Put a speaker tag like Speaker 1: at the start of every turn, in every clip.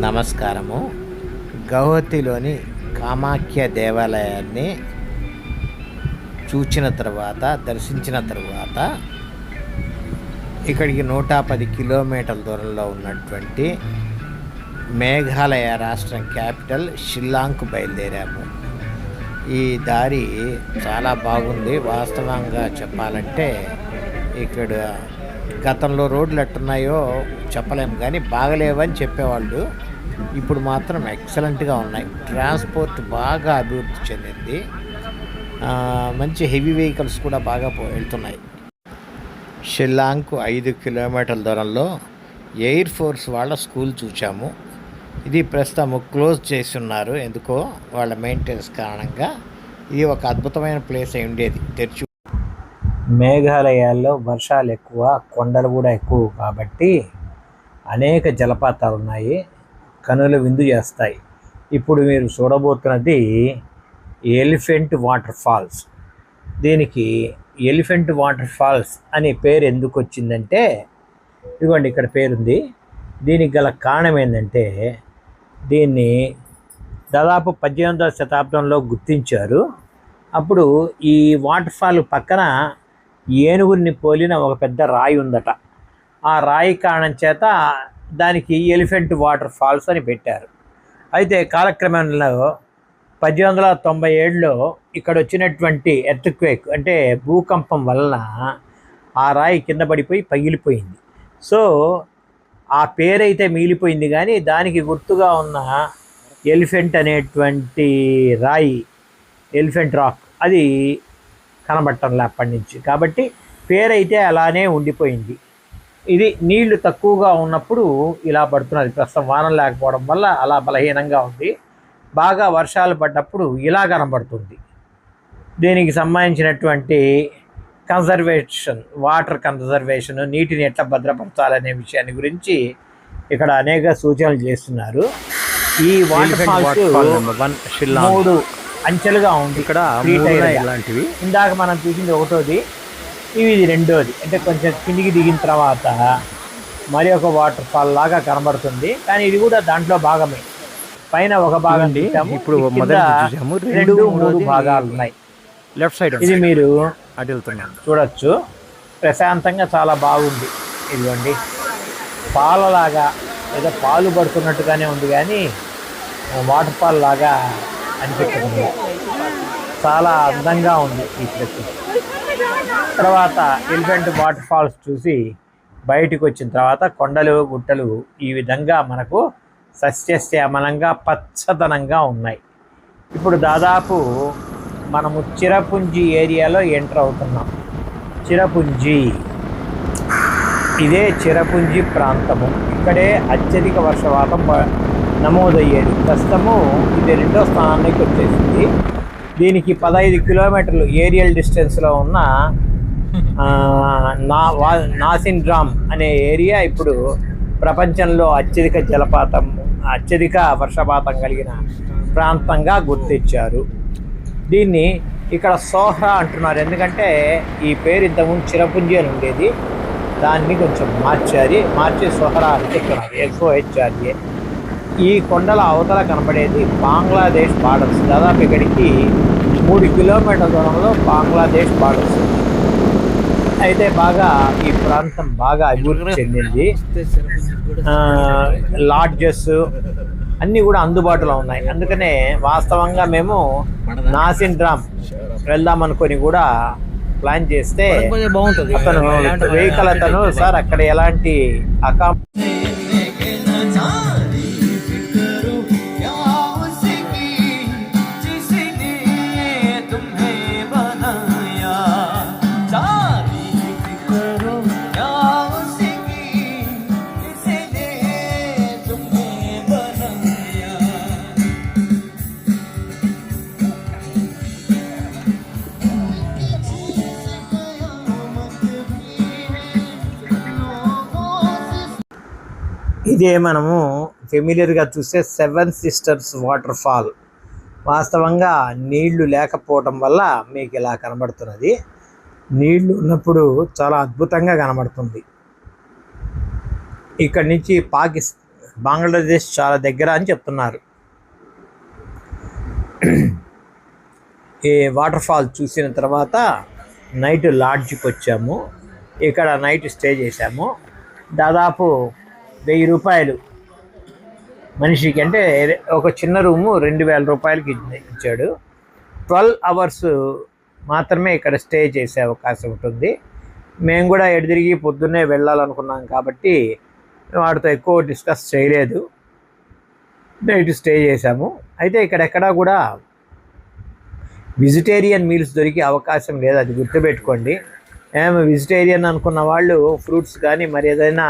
Speaker 1: నమస్కారము. గౌహతిలోని కామాఖ్య దేవాలయాన్ని దర్శించిన తర్వాత ఇక్కడికి 110 కిలోమీటర్ల దూరంలో ఉన్నటువంటి మేఘాలయ రాష్ట్రం క్యాపిటల్ షిల్లాంగ్కు బయలుదేరాము. ఈ దారి చాలా బాగుంది. వాస్తవంగా చెప్పాలంటే ఇక్కడ గతంలో రోడ్లు ఎట్టున్నాయో చెప్పలేము, కానీ బాగలేవని చెప్పేవాళ్ళు. ఇప్పుడు మాత్రం ఎక్సలెంట్గా ఉన్నాయి. ట్రాన్స్పోర్ట్ బాగా అభివృద్ధి చెందింది. మంచి హెవీ వెహికల్స్ కూడా బాగా వెళ్తున్నాయి. షిల్లాంగ్కు 5 కిలోమీటర్ల దూరంలో ఎయిర్ ఫోర్స్ వాళ్ళ స్కూల్ చూసాము. ఇది ప్రస్తుతం క్లోజ్ చేసి ఉన్నారు, ఎందుకో వాళ్ళ మెయింటెనెన్స్ కారణంగా. ఇది ఒక అద్భుతమైన ప్లేస్ అయి ఉండేది తెరిచి. మేఘాలయాల్లో వర్షాలు ఎక్కువ, కొండలు కూడా ఎక్కువ కాబట్టి అనేక జలపాతాలు ఉన్నాయి, కనుల విందు చేస్తాయి. ఇప్పుడు మీరు చూడబోతున్నది ఎలిఫెంట్ వాటర్ ఫాల్స్. దీనికి ఎలిఫెంట్ వాటర్ ఫాల్స్ అనే పేరు ఎందుకు వచ్చిందంటే, ఇదిగోండి ఇక్కడ పేరుంది. దీనికి గల కారణం ఏంటంటే, దీన్ని దాదాపు 18వ శతాబ్దంలో గుర్తించారు. అప్పుడు ఈ వాటర్ ఫాల్ పక్కన ఏనుగుని పోలిన ఒక పెద్ద రాయి ఉందట. ఆ రాయి కారణం చేత దానికి ఎలిఫెంట్ వాటర్ ఫాల్స్ అని పెట్టారు. అయితే కాలక్రమంలో 1897లో ఇక్కడ వచ్చినటువంటి ఎర్త్క్వేక్ అంటే భూకంపం వలన ఆ రాయి కింద పడిపోయి పగిలిపోయింది. సో ఆ పేరైతే మిగిలిపోయింది, కానీ దానికి గుర్తుగా ఉన్న ఎలిఫెంట్ అనేటువంటి రాయి, ఎలిఫెంట్ రాక్, అది కనబట్టంలే అప్పటి నుంచి. కాబట్టి పేరైతే అలానే ఉండిపోయింది. ఇది నీళ్లు తక్కువగా ఉన్నప్పుడు ఇలా పడుతున్నది. ప్రస్తుతం వానం లేకపోవడం వల్ల అలా బలహీనంగా ఉంది. బాగా వర్షాలు పడ్డప్పుడు ఇలా కనబడుతుంది. దీనికి సంబంధించినటువంటి కన్జర్వేషన్, వాటర్ కన్జర్వేషన్, నీటిని ఎట్లా భద్రపరచాలనే విషయాన్ని గురించి ఇక్కడ అనేక సూచనలు చేస్తున్నారు. ఈ వాటర్ ఫాల్స్ 3 అంచెలుగా ఉంది. ఇక్కడ ఇలాంటివి ఇందాక మనం చూసింది ఒకటోది, ఇది 2వది. అంటే కొంచెం కిందికి దిగిన తర్వాత మరి ఒక వాటర్ ఫాల్ లాగా కనబడుతుంది, కానీ ఇది కూడా దాంట్లో భాగమే. పైన ఒక భాగం ఇప్పుడు 2-3 భాగాలు ఉన్నాయి. లెఫ్ట్ సైడ్ ఇది మీరు అటు వెళ్తున్నాను చూడొచ్చు. ప్రశాంతంగా చాలా బాగుంది. ఇదిగోండి పాలలాగా ఏదో పాలు పడుతున్నట్టుగానే ఉంది, కానీ వాటర్ ఫాల్ లాగా అనిపిస్తుంది. చాలా అందంగా ఉంది ఈ ప్రకృతి. తర్వాత ఎలిఫెంట్ వాటర్ ఫాల్స్ చూసి బయటకు వచ్చిన తర్వాత కొండలు గుట్టలు ఈ విధంగా మనకు సస్యశ్యామలంగా పచ్చదనంగా ఉన్నాయి. ఇప్పుడు దాదాపు మనము చిరపుంజి ఏరియాలో ఎంటర్ అవుతున్నాం. చిరపుంజి, ఇదే చిరపుంజి ప్రాంతము. ఇక్కడే అత్యధిక వర్షపాతం నమోదయ్యేది. ప్రస్తుతము ఇది 2వ స్థానానికి వచ్చేసింది. దీనికి 15 కిలోమీటర్లు ఏరియల్ డిస్టెన్స్లో ఉన్న నాసిన్ డ్రామ్ అనే ఏరియా ఇప్పుడు ప్రపంచంలో అత్యధిక వర్షపాతం కలిగిన ప్రాంతంగా గుర్తించారు. దీన్ని ఇక్కడ సోహ్రా అంటున్నారు, ఎందుకంటే ఈ పేరు ఇంతకుముందు చిరపుంజి అని ఉండేది. దాన్ని కొంచెం మార్చి సోహ్రా అంటే ఇక్కడ SOHRA. ఈ కొండల అవతల కనపడేది బంగ్లాదేశ్ బార్డర్స్. దాదాపు ఇక్కడికి 3 కిలోమీటర్ల దూరంలో బంగ్లాదేశ్ బార్డర్స్. అయితే ఈ ప్రాంతం బాగా అభివృద్ధి చెందింది. లాడ్జెస్ అన్నీ కూడా అందుబాటులో ఉన్నాయి. అందుకనే వాస్తవంగా మేము నాసిన్ డ్రామ్ వెళ్దామనుకొని కూడా ప్లాన్ చేస్తే అతను వెహికల్ అతను సార్ అక్కడ ఎలాంటి ఇదే మనము ఫెమిలియర్గా చూస్తే 7 సిస్టర్స్ వాటర్ ఫాల్. వాస్తవంగా నీళ్లు లేకపోవటం వల్ల మీకు ఇలా కనబడుతున్నది. నీళ్లు ఉన్నప్పుడు చాలా అద్భుతంగా కనబడుతుంది. ఇక్కడి నుంచి బంగ్లాదేశ్ చాలా దగ్గర అని చెప్తున్నారు. ఈ వాటర్ ఫాల్ చూసిన తర్వాత నైట్ లాడ్జ్కి వచ్చాము. ఇక్కడ నైట్ స్టే చేశాము. దాదాపు 1000 రూపాయలు మనిషికి, అంటే ఒక చిన్న రూము 2000 రూపాయలకి ఇచ్చాడు. 12 అవర్స్ మాత్రమే ఇక్కడ స్టే చేసే అవకాశం ఉంటుంది. మేము కూడా ఎడిదిరిగి పొద్దున్నే వెళ్ళాలనుకున్నాం కాబట్టి వాడితో ఎక్కువ డిస్కస్ చేయలేదు, నైట్ స్టే చేశాము. అయితే ఇక్కడెక్కడా కూడా వెజిటేరియన్ మీల్స్ దొరికే అవకాశం లేదు, అది గుర్తుపెట్టుకోండి. వెజిటేరియన్ అనుకున్న వాళ్ళు ఫ్రూట్స్ కానీ మరి ఏదైనా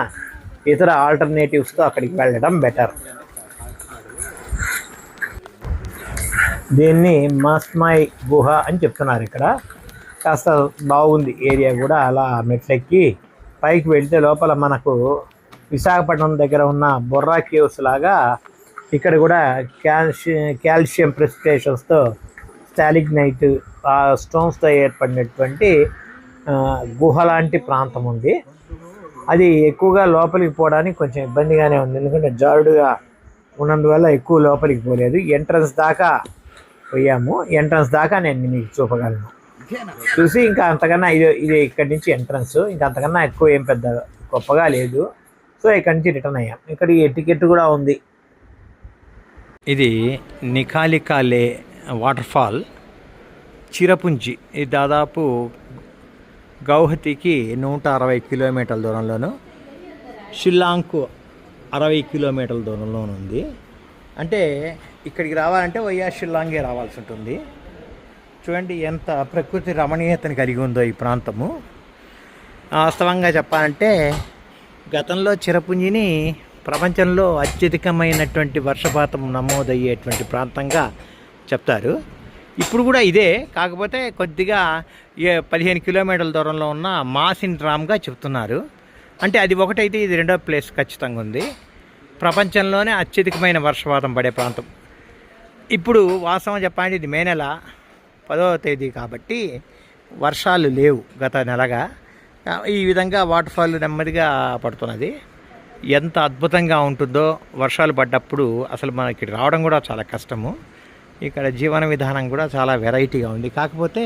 Speaker 1: ఇతర ఆల్టర్నేటివ్స్తో అక్కడికి వెళ్ళడం బెటర్. దీన్ని మస్మాయ్ గుహ అని చెప్తున్నారు. ఇక్కడ కాస్త బాగుంది ఏరియా కూడా. అలా మెట్లెక్కి పైకి వెళ్తే లోపల మనకు విశాఖపట్నం దగ్గర ఉన్న బొర్రా కేవ్స్ లాగా ఇక్కడ కూడా కాల్షియం ప్రెసిపిటేషన్స్తో స్టాలిగ్నైట్ ఆ స్టోన్స్తో ఏర్పడినటువంటి గుహ లాంటి ప్రాంతం ఉంది. అది ఎక్కువగా లోపలికి పోవడానికి కొంచెం ఇబ్బందిగానే ఉంది, ఎందుకంటే జారుడుగా ఉన్నందువల్ల ఎక్కువ లోపలికి పోలేదు. ఎంట్రన్స్ దాకా పోయాము. ఎంట్రన్స్ దాకా నేను మీకు చూపగలను. చూసి ఇంకా అంతకన్నా ఇది ఇక్కడి నుంచి ఎంట్రన్స్, ఇంకా అంతకన్నా ఎక్కువ ఏం పెద్ద గొప్పగా లేదు. సో ఇక్కడి నుంచి రిటర్న్ అయ్యాం. ఇక్కడ టికెట్ కూడా ఉంది. ఇది నికాలికాలే వాటర్ ఫాల్, చిరపుంజి. ఇది దాదాపు గౌహతికి 160 కిలోమీటర్ల దూరంలోను, షిల్లాంగ్కు 60 కిలోమీటర్ల దూరంలోనూ ఉంది. అంటే ఇక్కడికి రావాలంటే వయ్యా షిల్లాంగే రావాల్సి ఉంటుంది. చూడండి ఎంత ప్రకృతి రమణీయతను కలిగి ఉందో ఈ ప్రాంతము. వాస్తవంగా చెప్పాలంటే గతంలో చిరపుంజిని ప్రపంచంలో అత్యధికమైనటువంటి వర్షపాతం నమోదయ్యేటువంటి ప్రాంతంగా చెప్తారు. ఇప్పుడు కూడా ఇదే, కాకపోతే కొద్దిగా 15 కిలోమీటర్ల దూరంలో ఉన్న మాసిన్ డ్రామ్గా చెప్తున్నారు. అంటే అది ఒకటైతే ఇది రెండో ప్లేస్ ఖచ్చితంగా ఉంది. ప్రపంచంలోనే అత్యధికమైన వర్షపాతం పడే ప్రాంతం. ఇప్పుడు వాస్తవం చెప్పాలంటే ఇది మే నెల 10వ తేదీ కాబట్టి వర్షాలు లేవు గత నెలగా. ఈ విధంగా వాటర్ ఫాల్ నెమ్మదిగా పడుతున్నది. ఎంత అద్భుతంగా ఉంటుందో వర్షాలు పడ్డప్పుడు. అసలు మనకి రావడం కూడా చాలా కష్టము. ఇక్కడ జీవన విధానం కూడా చాలా వెరైటీగా ఉంది. కాకపోతే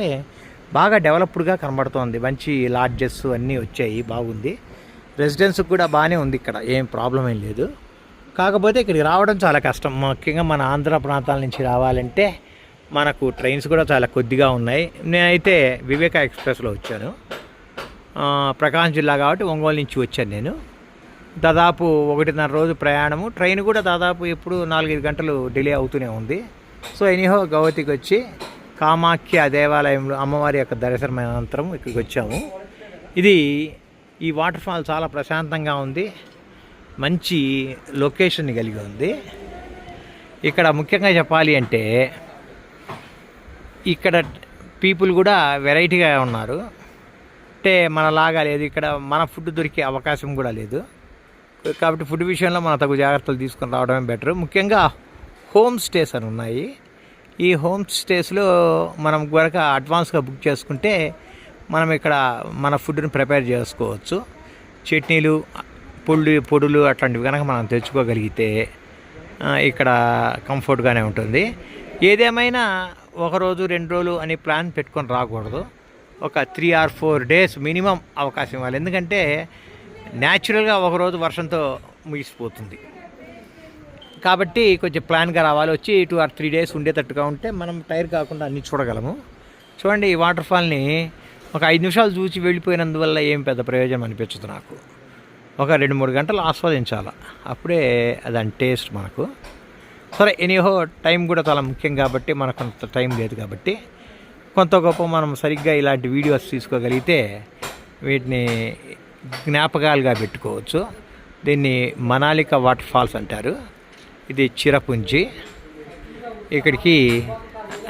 Speaker 1: బాగా డెవలప్డ్గా కనబడుతోంది. మంచి లాడ్జెస్ అన్నీ వచ్చాయి, బాగుంది. రెసిడెన్స్ కూడా బాగానే ఉంది, ఇక్కడ ఏం ప్రాబ్లం ఏం లేదు. కాకపోతే ఇక్కడికి రావడం చాలా కష్టం. ముఖ్యంగా మన ఆంధ్ర ప్రాంతాల నుంచి రావాలంటే మనకు ట్రైన్స్ కూడా చాలా కొద్దిగా ఉన్నాయి. నేనైతే వివేక ఎక్స్ప్రెస్లో వచ్చాను. ప్రకాశం జిల్లా కాబట్టి ఒంగోలు నుంచి వచ్చాను నేను. దాదాపు 1.5 రోజు ప్రయాణము. ట్రైన్ కూడా దాదాపు ఎప్పుడు 4-5 గంటలు డిలే అవుతూనే ఉంది. సో ఎనీహో గౌహతికి వచ్చి కామాఖ్య దేవాలయంలో అమ్మవారి యొక్క దర్శనం అనంతరం ఇక్కడికి వచ్చాము. ఈ వాటర్ ఫాల్ చాలా ప్రశాంతంగా ఉంది, మంచి లొకేషన్ కలిగి ఉంది. ఇక్కడ ముఖ్యంగా చెప్పాలి అంటే ఇక్కడ పీపుల్ కూడా వెరైటీగా ఉన్నారు. అంటే మనలాగా లేదు, ఇక్కడ మన ఫుడ్ దొరికే అవకాశం కూడా లేదు. కాబట్టి ఫుడ్ విషయంలో మనం తగు జాగ్రత్తలు తీసుకొని రావడమే బెటర్. ముఖ్యంగా హోమ్ స్టేస్ అని ఉన్నాయి. ఈ హోమ్ స్టేస్లో మనం కనుక అడ్వాన్స్గా బుక్ చేసుకుంటే మనం ఇక్కడ మన ఫుడ్ని ప్రిపేర్ చేసుకోవచ్చు. చట్నీలు, పొడులు అట్లాంటివి కనుక మనం తెచ్చుకోగలిగితే ఇక్కడ కంఫర్ట్గానే ఉంటుంది. ఏదేమైనా 1 రోజు 2 రోజులు అని ప్లాన్ పెట్టుకొని రాకూడదు. ఒక 3 or 4 days మినిమం అవకాశం ఇవ్వాలి. ఎందుకంటే న్యాచురల్గా 1 రోజు వర్షంతో ముగిసిపోతుంది. కాబట్టి కొంచెం ప్లాన్గా రావాలి. వచ్చి 2 or 3 days ఉండేటట్టుగా ఉంటే మనం టైర్ కాకుండా అన్నీ చూడగలము. చూడండి, ఈ వాటర్ ఫాల్ని ఒక 5 నిమిషాలు చూసి వెళ్ళిపోయినందువల్ల ఏం పెద్ద ప్రయోజనం అనిపించదు నాకు. ఒక 2-3 గంటలు ఆస్వాదించాలి, అప్పుడే దాని టేస్ట్ మనకు. సరే, ఎనీహో టైం కూడా చాలా ముఖ్యం కాబట్టి మనకు అంత టైం లేదు కాబట్టి కొంత గొప్ప మనం సరిగ్గా ఇలాంటి వీడియోస్ తీసుకోగలిగితే వీటిని జ్ఞాపకాలుగా పెట్టుకోవచ్చు. దీన్ని మనాలిక వాటర్ ఫాల్స్ అంటారు. ఇది చిరపుంజి. ఇక్కడికి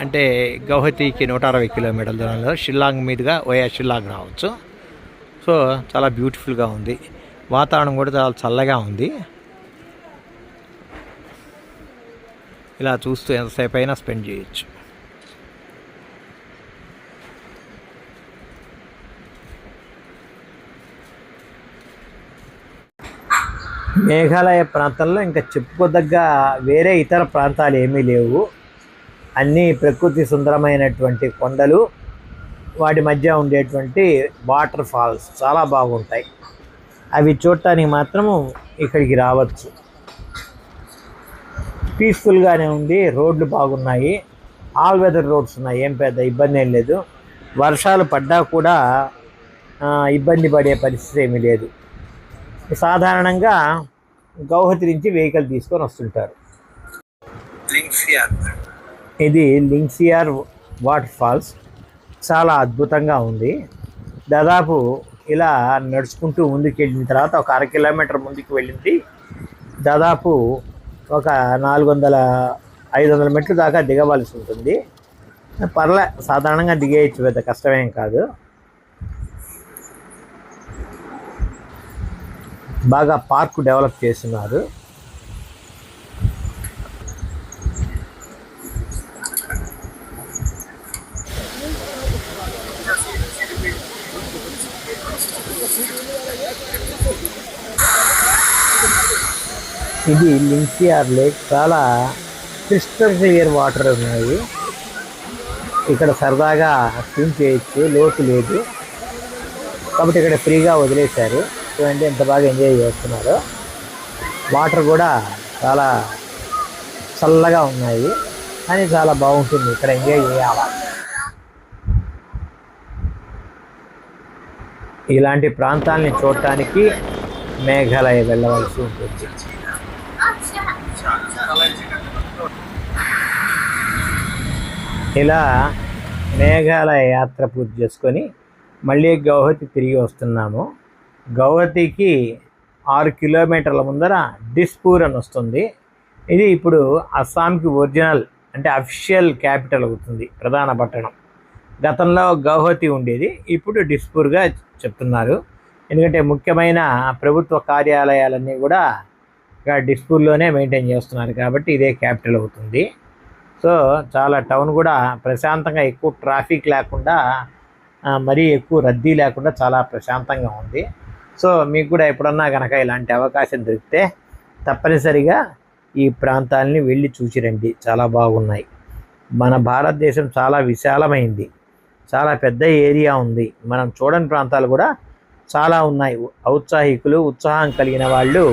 Speaker 1: అంటే గౌహతికి 160 కిలోమీటర్ల దూరంలో షిల్లాంగ్ మీదుగా వయా షిల్లాంగ్ రావచ్చు. సో చాలా బ్యూటిఫుల్గా ఉంది. వాతావరణం కూడా చాలా చల్లగా ఉంది. ఇలా చూస్తూ ఎంతసేపు అయినా స్పెండ్ చేయొచ్చు. మేఘాలయ ప్రాంతంలో ఇంకా చెప్పుకోదగ్గ వేరే ఇతర ప్రాంతాలు ఏమీ లేవు. అన్నీ ప్రకృతి సుందరమైనటువంటి కొండలు, వాటి మధ్య ఉండేటువంటి వాటర్ ఫాల్స్ చాలా బాగుంటాయి. అవి చూడటానికి మాత్రము ఇక్కడికి రావచ్చు. పీస్ఫుల్గానే ఉంది, రోడ్లు బాగున్నాయి, ఆల్ వెదర్ రోడ్స్ ఉన్నాయి, ఏం పెద్ద ఇబ్బంది ఏం లేదు. వర్షాలు పడ్డా కూడా ఇబ్బంది పడే పరిస్థితి ఏమీ లేదు. సాధారణంగా గౌహతి నుంచి వెహికల్ తీసుకొని వస్తుంటారు. ఇది లింగ్సియార్ వాటర్ ఫాల్స్ చాలా అద్భుతంగా ఉంది. దాదాపు ఇలా నడుచుకుంటూ ముందుకు వెళ్ళిన తర్వాత ఒక 1/2 కిలోమీటర్ ముందుకు వెళ్ళింది. దాదాపు ఒక 400-500 మెట్లు దాకా దిగవలసి ఉంటుంది. సాధారణంగా దిగేయచ్చు, పెద్ద కష్టమేం కాదు. బాగా పార్కు డెవలప్ చేస్తున్నారు. ఇది లింగ్సియార్ లేక్. చాలా క్రిస్టల్ క్లియర్ వాటర్ ఉన్నాయి. ఇక్కడ సరదాగా స్విమ్ చేయొచ్చు, లోతు లేదు కాబట్టి ఇక్కడ ఫ్రీగా వదిలేశారు. చూడండి ఎంత బాగా ఎంజాయ్ చేస్తున్నారు. వాటర్ కూడా చాలా చల్లగా ఉన్నాయి, కానీ చాలా బాగుంటుంది, ఇక్కడ ఎంజాయ్ చేయాలి. ఇలాంటి ప్రాంతాలని చూడటానికి మేఘాలయ వెళ్ళవలసి ఉంటుంది. ఇలా మేఘాలయ యాత్ర పూర్తి చేసుకొని మళ్ళీ గౌహతి తిరిగి వస్తున్నాము. గౌహతికి 6 కిలోమీటర్ల ముందర డిస్పూర్ అని వస్తుంది. ఇది ఇప్పుడు అస్సాంకి ఒరిజినల్ అంటే అఫీషియల్ క్యాపిటల్ అవుతుంది, ప్రధాన పట్టణం. గతంలో గౌహతి ఉండేది, ఇప్పుడు డిస్పూర్గా చెప్తున్నారు. ఎందుకంటే ముఖ్యమైన ప్రభుత్వ కార్యాలయాలన్నీ కూడా డిస్పూర్లోనే మెయింటైన్ చేస్తున్నారు కాబట్టి ఇదే క్యాపిటల్ అవుతుంది. సో చాలా టౌన్ కూడా ప్రశాంతంగా, ఎక్కువ ట్రాఫిక్ లేకుండా, మరీ ఎక్కువ రద్దీ లేకుండా చాలా ప్రశాంతంగా ఉంది. సో మీకు కూడా ఎప్పుడన్నా కనుక ఇలాంటి అవకాశం దొరికితే తప్పనిసరిగా ఈ ప్రాంతాలని వెళ్ళి చూసిరండి, చాలా బాగున్నాయి. మన భారతదేశం చాలా విశాలమైంది, చాలా పెద్ద ఏరియా ఉంది. మనం చూడని ప్రాంతాలు కూడా చాలా ఉన్నాయి. ఔత్సాహికులు, ఉత్సాహం కలిగిన వాళ్ళు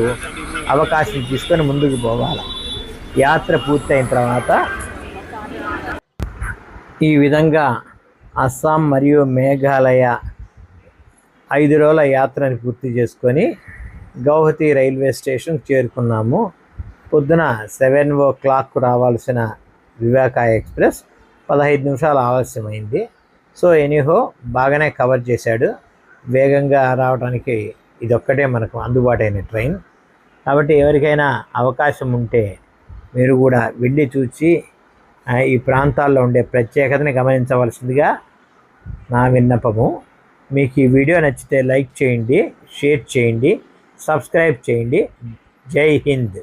Speaker 1: అవకాశం తీసుకొని ముందుకు పోవాలి. యాత్ర పూర్తయిన తర్వాత ఈ విధంగా అస్సాం మరియు మేఘాలయ 5 రోజుల యాత్రని పూర్తి చేసుకొని గౌహతి రైల్వే స్టేషన్ చేరుకున్నాము. పొద్దున 7 o'clock రావాల్సిన వివేక ఎక్స్ప్రెస్ 15 నిమిషాలు ఆలస్యమైంది. సో ఎనీహో బాగానే కవర్ చేశాడు. వేగంగా రావడానికి ఇదొక్కటే మనకు అందుబాటైన ట్రైన్. కాబట్టి ఎవరికైనా అవకాశం ఉంటే మీరు కూడా వెళ్ళి చూసి ఈ ప్రాంతాల్లో ఉండే ప్రత్యేకతని గమనించవలసిందిగా నా విన్నపము. మీకు ఈ వీడియో నచ్చితే లైక్ చేయండి, షేర్ చేయండి, సబ్స్క్రైబ్ చేయండి. జై హింద్.